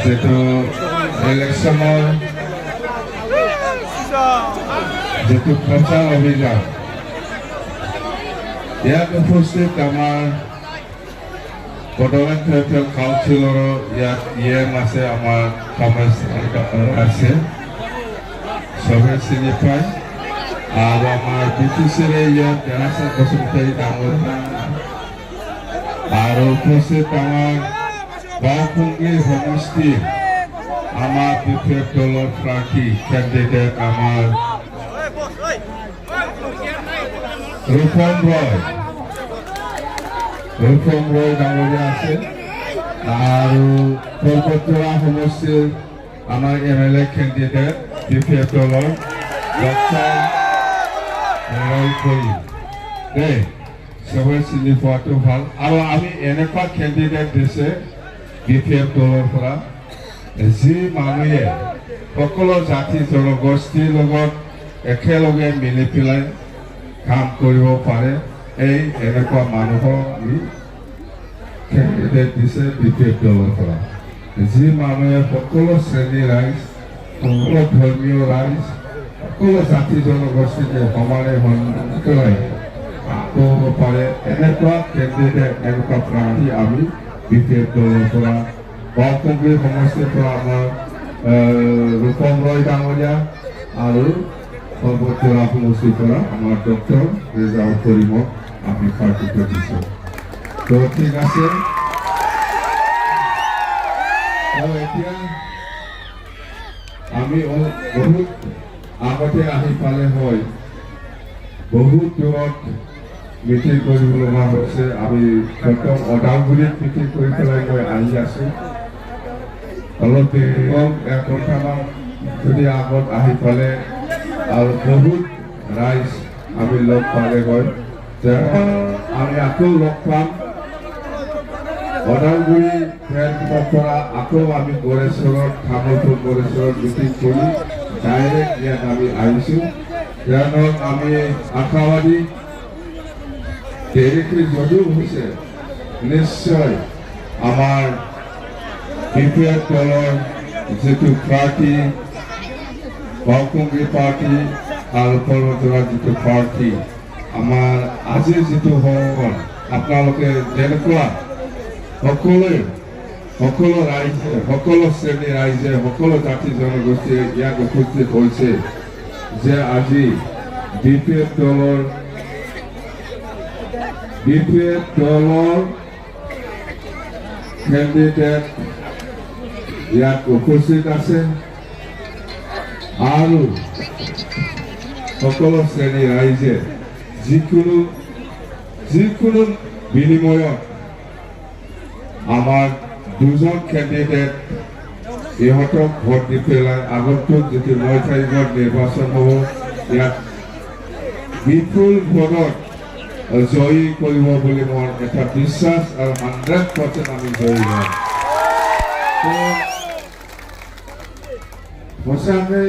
যেটো ইলেকশ্যনৰ যেটো প্ৰচাৰ অভিযান ইয়াত উপস্থিত আমাৰ বৰ্তমান ফেডাৰেল কাউন্সিলৰৰ ইয়াত আছে আমাৰ কমাৰ্চ আছে সবে চিনি পায় আৰু আমাৰ BTCৰ ইয়াত জনাসা বসুমতাৰী ডাঙৰ আৰু উপস্থিত আমাৰ বাওপুঙ্গী সমষ্টি আমার বিপেপ দলের প্রার্থী ক্যান্ডিডেট আমার রূপম রয় ডাঙরিয়া আছে আর কলকাতা সমষ্টির আমার MLA ক্যান্ডিডেট বিপেপ দলের ডক্টর দেই সবাই চিনি পোৱাটো ভাল আৰু আমি এনেকুৱা ক্যান্ডিডেট দিছে BPF দলৰ পৰা যি মানুহে সকলো জাতি জনগোষ্ঠীৰ লগত একেলগে মিলি পেলাই কাম কৰিব পাৰে এই এনেকুৱা মানুহক আমি ক্যান্ডিডেট দিছে BPF দলৰ পৰা যি মানুহে সকলো শ্ৰেণীৰ ৰাইজ সকলো ধৰ্মীয় ৰাইজ সকলো জাতি জনগোষ্ঠীকে সমানে সন্মান কৰি কৰিব পাৰে এনেকুৱা ক্যান্ডিডেট এনেকুৱা প্ৰাৰ্থী আমি BPF দলৰ পৰা বাওপুঙ্গী সমষ্টিৰ পৰা আমাৰ ৰূপম ৰয় ডাঙৰীয়া আৰু সৰ্বত্ৰা সমষ্টিৰ পৰা আমাৰ ডক্টৰ ৰেজাউল কৰিমক আমি প্ৰাৰ্থিত্ব দিছোঁ তো ঠিক আছে আৰু এতিয়া আমি বহুত আগতে আহি পালে হয় বহুত দূৰত মিটিং কৰিব লগা হৈছে আমি প্ৰথম ওদালগুৰিত মিটিং কৰি পেলাই মই আহি আছোঁ অলপ এঘণ্টামান যদি আগত আহি পালে আৰু বহুত ৰাইজ আমি লগ পালে হয় আমি আকৌ লগ পাম ওদালগুৰি পৰা আকৌ আমি গড়েশ্বৰত তামোলপুৰ গড়েশ্বৰত মিটিং কৰি ডাইৰেক্ট ইয়াত আমি আহিছোঁ ইয়াত আমি আশাবাদী দেৰিকৈ যদিও হৈছে নিশ্চয় আমাৰ BPF দলৰ যিটো প্ৰাৰ্থী বাওপুঙ্গী পাৰ্টি আৰু পৰ্বতৰা যিটো প্ৰাৰ্থী আমাৰ আজিৰ যিটো সংগঠন আপোনালোকে যেনেকুৱা সকলো ৰাইজে সকলো শ্ৰেণীৰ ৰাইজে সকলো জাতি জনগোষ্ঠীয়ে ইয়াত উপস্থিত হৈছে যে আজি BPF দলৰ ক্যান্ডিডেট ইয়াত উপস্থিত আছে আৰু সকলো শ্ৰেণীৰ ৰাইজে যিকোনো বিনিময়ত আমাৰ দুজন ক্যান্ডিডেট ইহঁতক ভোট দি পেলাই আগন্তুক যিটো 9 তাৰিখত নিৰ্বাচন হ'ব ইয়াত বিপুল ভোটত জয়ী কৰিব বুলি মোৰ এটা বিশ্বাস আৰু 100% আমি জয়ী হ'ম সঁচাকে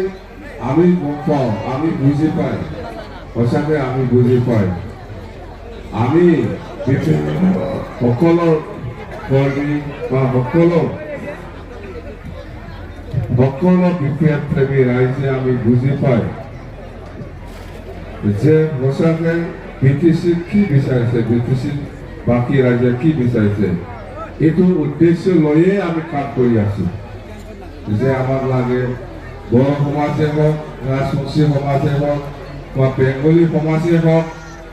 আমি গম পাওঁ আমি বুজি পাই সঁচাকে আমি বুজি পাই আমি সকলো কৰ্মী বা সকলো BPF প্ৰেমী ৰাইজে আমি বুজি পাই যে সঁচাকে BTC কি বিচাৰিছে BTC বাকী ৰাজ্যে কি বিচাৰিছে এইটো উদ্দেশ্য লৈয়ে আমি কাম কৰি আছোঁ যে আমাক লাগে বড়ো সমাজে হওক ৰাজবংশী সমাজে হওক বা বেংগলী সমাজে হওক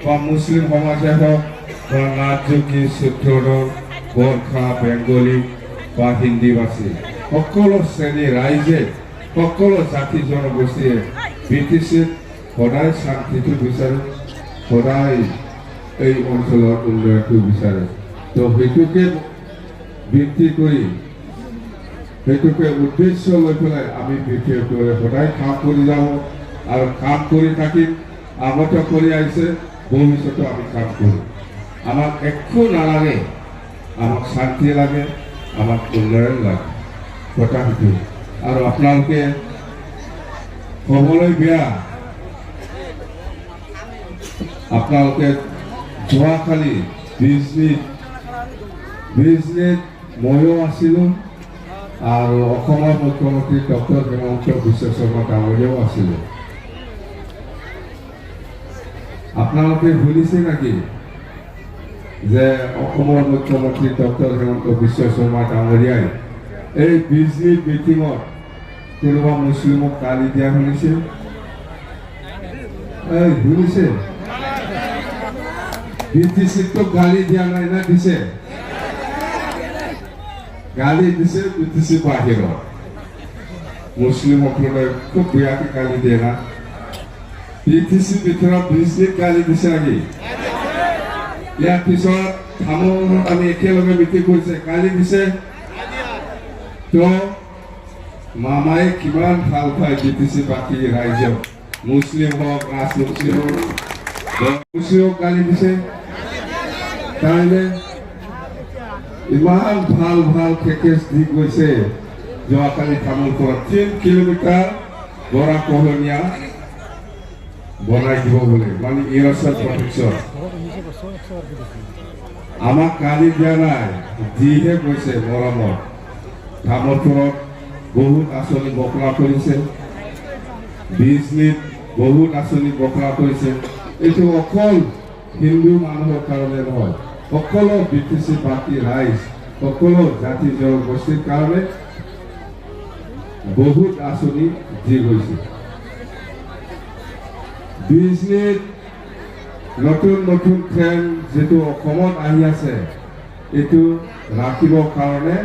বা মুছলিম সমাজে হওক বা নাথযোগী সূত্ৰধৰ গোৰ্খা বেংগলী বা হিন্দীভাষী সকলো শ্ৰেণীৰ ৰাইজে সকলো জাতি জনগোষ্ঠীয়ে BTCত সদায় শান্তিটো বিচাৰে সদায় এই অঞ্চলৰ উন্নয়নটো বিচাৰে তো সেইটোকে ভিত্তি কৰি সেইটোকে উদ্দেশ্য লৈ পেলাই আমি BPF দলে সদায় কাম কৰি যাব আৰু কাম কৰি থাকিম আগতে কৰি আহিছে ভৱিষ্যতেও আমি কাম কৰিম আমাক একো নালাগে আমাক শান্তি লাগে আমাক উন্নয়ন লাগে কথা সেইটো আৰু আপোনালোকে ক'বলৈ বেয়া আপোনালোকে যোৱাকালি বিজনীত ময়ো আছিলোঁ আৰু অসমৰ মুখ্যমন্ত্ৰী ডক্টৰ হিমন্ত বিশ্ব শৰ্মা ডাঙৰীয়াও আছিলে। আপোনালোকে ভুলিছে নেকি যে অসমৰ মুখ্যমন্ত্ৰী ডক্টৰ হিমন্ত বিশ্ব শৰ্মা ডাঙৰীয়াই এই বিজলী মিটিঙত কোনোবা মুছলিমক গালি দিয়া শুনিছে? শুনিছে? BTCক গালি দিয়া নাই না দিছে? গালি দিছে BTC বাহিৰত। মুছলিমসকলে খুব বেয়াকে গালি দিয়ে না? BTC ভিতৰত বিজলীক গালি দিছে নেকি? ইয়াৰ পিছত ধামত আমি একেলগে মিটিং কৰিছে, গালি দিছে। তো মামাই কিমান ভাল পায় BTC বাকী ৰাইজক, মুছলিম হওক ৰাজবংশী হওক, মুছলিমক গালি দিছে। তাইলে ইমান ভাল ভাল পেকেজ দি গৈছে। যোৱাকালি ধামৰ পৰা 3 কিলোমিটাৰ গৰা কহনীয়া বনাই দিব বোলে, মানে ইৰছৰ প্ৰটেকশ্যন। আমাক গালি দিয়া নাই, দিহে গৈছে মৰমত। ধামৰ পৰত বহুত আঁচনি বকৰা কৰিছে, বিজলীত বহুত আঁচনি বকৰা কৰিছে। এইটো অকল হিন্দু মানুহৰ কাৰণে নহয়, সকলো BTC বাকী ৰাইজ, সকলো জাতি জনগোষ্ঠীৰ কাৰণে বহুত আঁচনি দি গৈছে। বিজলীত নতুন নতুন ট্ৰেইন যেটো অসমত আহি আছে, এইটো ৰাখিবৰ কাৰণে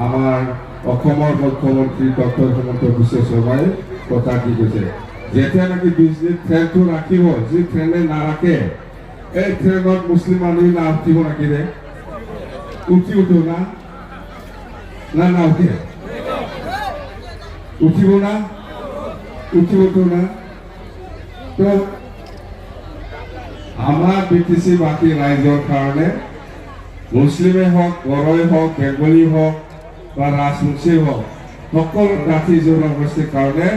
আমাৰ অসমৰ মুখ্যমন্ত্ৰী ডক্টৰ হিমন্ত বিশ্ব শৰ্মাই কথা দি গৈছে। যেতিয়া নেকি বিজলীত ট্ৰেইনটো ৰাখিব, যি ট্ৰেইনে নাৰাখে, এই ট্ৰেইনত মুছলিম মানুহ না উঠিব নাকিৰে? উঠিবতো না? না না উঠে? উঠিব না? উঠিবতো না? তো আমাৰ BTC বাকী ৰাইজৰ কাৰণে মুছলিমে হওক, বড়োৱে হওক, বেংগলী হওক বা ৰাজবংশী হওক, সকলো জাতি জনগোষ্ঠীৰ কাৰণে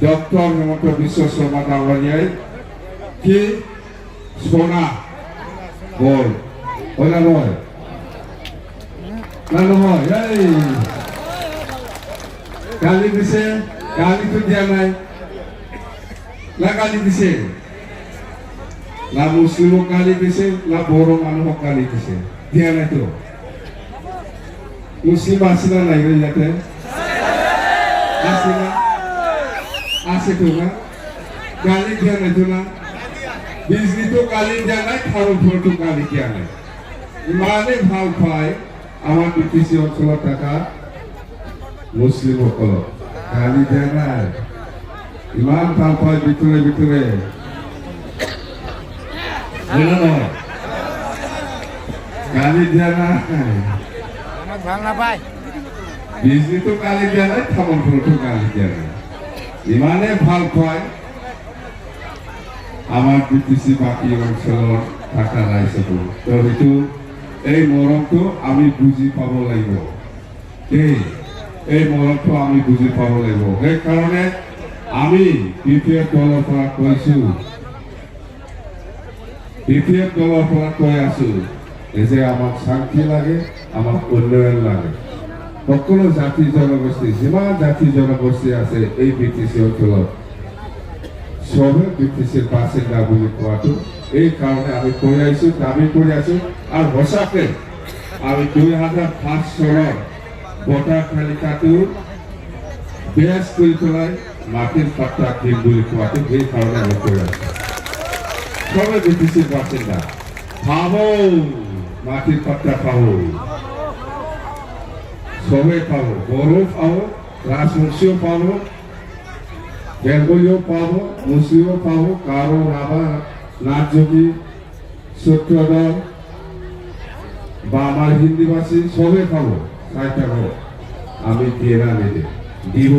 ডক্টৰ হিমন্ত বিশ্ব শৰ্মা ডাঙৰীয়াই কি সোনা গ'ল হয় না নহয়? না নহয়? এই গালি দিছে, গালিটো দিয়া নাই না? গালি দিছে না? মুছলিমক গালি দিছে না বড়ো মানুহক গালি দিছে? দিয়া নাইতো। মুছলিম আছে না নাই ইয়াতে? আছে না? আছেতো না? গালি দিয়া নাইতো না? বিজলীটো গালি দিয়া নাই, খাৰুৰ ঘৰটো গালি দিয়া নাই। ইমানেই ভাল পায় আমাৰ BTC অঞ্চলত থকা মুছলিমসকলক, গালি দিয়া নাই। ইমান ভাল পায় ভিতৰে ভিতৰে, নহয়? গালি দিয়া নাই, ভাল নাপায়। বিজলীটো গালি দিয়া নাই, ধামৰ ঘৰটো গালি দিয়া নাই। ইমানেই ভাল পায় আমাৰ BTC বাকী অঞ্চলত থকা ৰাইজসকল। তো সেইটো এই মৰমটো আমি বুজি পাব লাগিব। এই মৰমটো আমি বুজি পাব লাগিব। সেইকাৰণে আমি BPF দলৰ পৰা কৈছোঁ, BPF দলৰ পৰা কৈ আছোঁ যে আমাক শান্তি লাগে, আমাক উন্নয়ন লাগে। সকলো জাতি জনগোষ্ঠী, যিমান জাতি জনগোষ্ঠী আছে এই BTC অঞ্চলত, চবে BTCৰ বাসিন্দা বুলি কোৱাটো এই কাৰণে আমি কৈ আহিছোঁ, দাবী কৰি আছোঁ। আৰু সঁচাকৈ আমি 2005 চনৰ ভোটাৰ তালিকাটো বেছ কৰি পেলাই মাটিৰ পাত্তা দিম বুলি কোৱাটো এই কাৰণে আমি কৈ আছোঁ। সবে BTCৰ বাসিন্দা পাব, মাটিৰ পাত্তা পাব, সবে পাব। বড়ো পাব, ৰাজবংশীও পাব, বেংগলীও পাব, মুছলিমও পাব, গাৰো, ৰাভা, নাথযোগী, সূত্ৰধৰ বা আমাৰ হিন্দীভাষী সবে পাব। চাইটা পাব। আমি দিয়ে না নিদিয়ে, দিব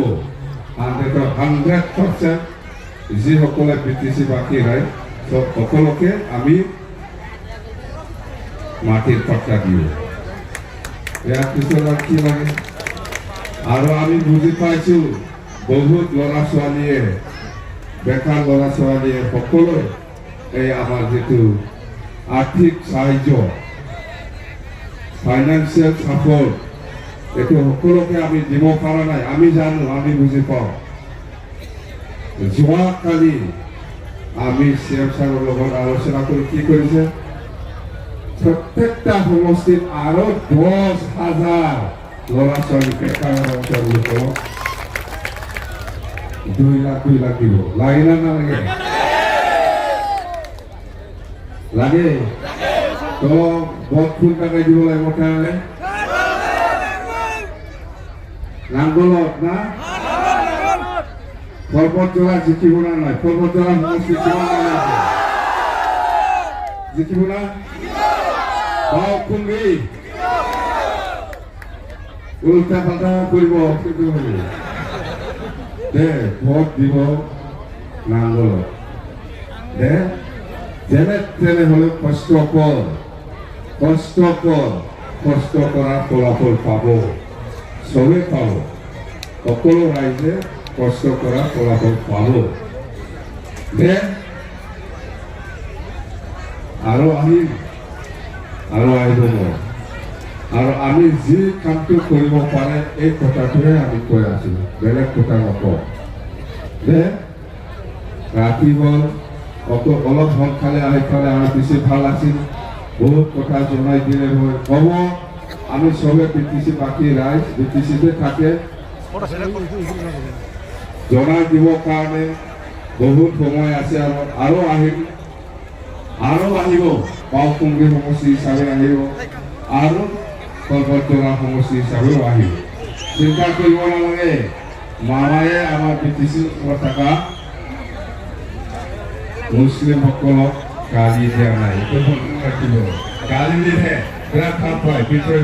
100% যিসকলে BTC বাকী ৰাইজ সকলোকে আমি মাটিৰ পাত্তা দিওঁ। ইয়াৰ পিছত আৰু কি লাগে? আৰু আমি বুজি পাইছোঁ বহুত ল'ৰা ছোৱালীয়ে, বেকাৰ ল'ৰা ছোৱালীয়ে সকলোৱে এই আমাৰ যিটো আৰ্থিক সাহায্য, ফাইনেন্সিয়েল সাপোৰ্ট এইটো সকলোকে আমি দিব পৰা নাই আমি জানো আমি বুজি পাওঁ যোৱাকালি আমি CM ছাৰৰ লগত আলোচনা কৰি কি কৰিছে প্ৰত্যেকটা সমষ্টিত আৰু 10,000 ল'ৰা ছোৱালী বেকাৰ লোকক 2 লাখ দিব লাগে না নালাগে লাগে তো বহুত ফুল টাকাই দিব লাগিব তাহলে নাঙ্গলত না পর্বতজোড়া জিকিব না নয় পর্বতজোড়া সমষ্টি কিমান মানে আছে জিকিব না কুমরি উল্টা পাল্টা কৰিব কিন্তু দে ভোট দিব নাঙ্গলত দে যেনে তেনে হলে কষ্ট কৰাৰ ফলাফল পাব চবে পাব সকলো ৰাইজে কষ্ট কৰা ফলাফল পাব দে আৰু আহিব আৰু আমি যি কামটো কৰিব পাৰে এই কথাটোহে আমি কৈ আছো বেলেগ কথা নকওঁ দে ৰাতি হ'ল অলপ সোনকালে আহি পালে আৰু বেছি ভাল আছিল বহুত কথা জনাই দিলে হয় হ'ব আমি সবে BTC বাকী ৰাইজ BTCতে থাকে জনাই দিবৰ কাৰণে বহুত সময় আছে আৰু আহিব পাওকুংগী সমষ্টি হিচাপে আহিব আৰু পৰ্বতজোড়া সমষ্টি হিচাপেও আহিব চিন্তা কৰিব নালাগে মামায়ে আমাৰ BTC থকা মুসলিম সকলক গালি দিয়া নাই এইটো মনত ৰাখিব গালি দিলে বিৰাট ভাল পায় ভিতৰে